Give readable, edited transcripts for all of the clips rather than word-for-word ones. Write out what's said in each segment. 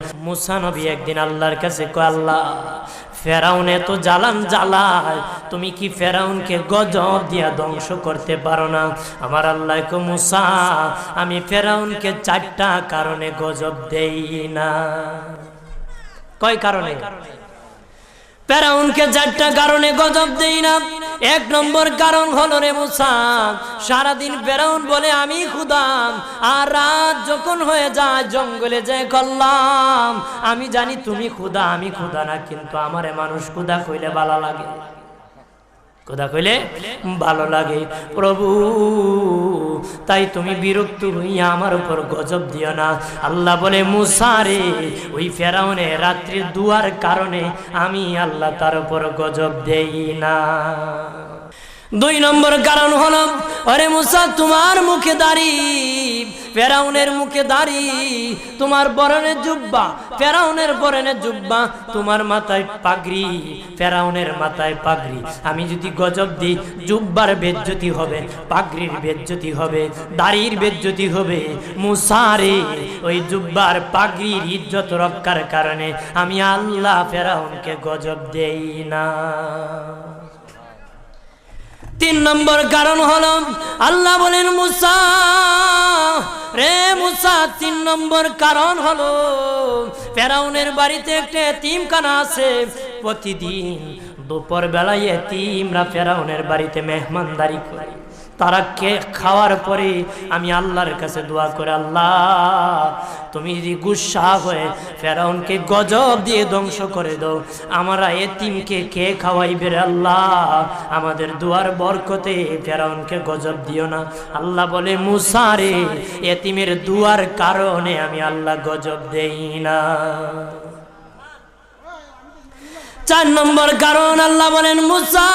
মুসা নবী একদিন আল্লাহর কাছে কয়, আল্লাহ ফেরাউন এত জ্বালান জ্বালায়, তুমি কি ফেরাউনকে গজব দিয়া ধ্বংস করতে পারো না? আমার আল্লাহ কয়, মুসা আমি ফেরাউনকে 4টা কারণে গজব দেই না। কয় কারণে? ফেরাউনকে 4টা কারণে গজব দেই না। 1 নম্বর কারণ হলো, রে মুসা, সারাদিন ফেরাউন বলে আমি খোদা, আর রাত যখন হয়ে যায় জঙ্গলে যায় করলাম আমি জানি তুমি খোদা, আমি খোদা না, কিন্তু আমারে মানুষ খোদা কইলে ভালো লাগে, খোদা কইলে ভালো লাগে। প্রভু তাই তুমি বিরক্ত হইয়া আমার উপর গজব দিও না। আল্লাহ বলে, মুসা রে, ওই ফেরাউনের রাত্রির দুয়ার কারণে আমি আল্লাহ তার উপর গজব দেই না। 2 নম্বর কারণ হলো, আরে মুসা তোমার মুখে দাড়ি, ফেরাউনের মুখে দাড়ি, তোমার বরণের জুব্বা, ফেরাউনের বরণের জুব্বা, তোমার মাথায় পাগড়ি, ফেরাউনের মাথায় পাগড়ি। আমি যদি গজব দিই, জুব্বার বেজ্জতি হবে, পাগড়ির বেজ্জতি হবে, দাড়ির বেজ্জতি হবে। মুসা রে, ওই জুব্বার পাগড়ির ইজ্জত রক্ষার কারণে আমি আল্লাহ ফেরাউনকে গজব দেই না। 3 নম্বর কারণ হলো, আল্লাহ বলেন, মুসা রে মুসা, 3 নম্বর কারণ হলো, ফেরাউনের বাড়িতে একটা এতিমখানা আছে। প্রতিদিন দুপুর বেলায় এতিমরা ফেরাউনের বাড়িতে মেহমানদারি করে। তারা খাওয়ার পরে আমি আল্লাহর কাছে দোয়া করে, আল্লাহ তুমি যদি গুসা হয়ে ফেরাউনকে গজব দিয়ে ধ্বংস করে দাও, আমরা এতিমকে কে খাওয়াইবে রে আল্লাহ, আমাদের দুয়ার বরকতে ফেরাউনকে গজব দিও না। আল্লাহ বলে, মুসা রে, এতিমের দুয়ার কারণে আমি আল্লাহ গজব দেই না। 4 নম্বর কারণ, আল্লাহ বলেন, মুসা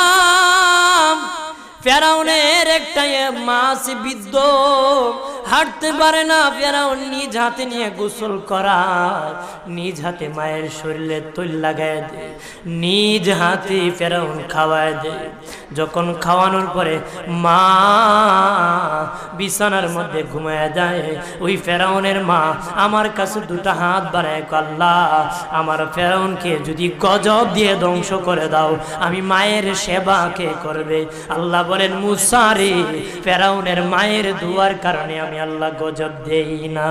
ফেরাউনের একটা মাছ বিদ্ধ, হাঁটতে পারে না, ফেরাউন নিজ হাতে নিয়ে গোসল করায়, নিজ হাতে মায়ের শরীরে তৈল লাগায় দেয়, নিজ হাতে ফেরাউন খাওয়ায় দেয়। যখন খাওয়ানোর পরে মা বিছানার মধ্যে ঘুমায় যায়, ওই ফেরাউনের মা আমার কাছে 2টা হাত বাড়ায়, আল্লাহ আমার ফেরাউনকে যদি গজব দিয়ে ধ্বংস করে দাও, আমি মায়ের সেবা কে করবে? আল্লাহ বলেন, মুসা রে, ফেরাউনের মায়ের দুয়ার কারণে আমি আল্লাহ গজব দেই না।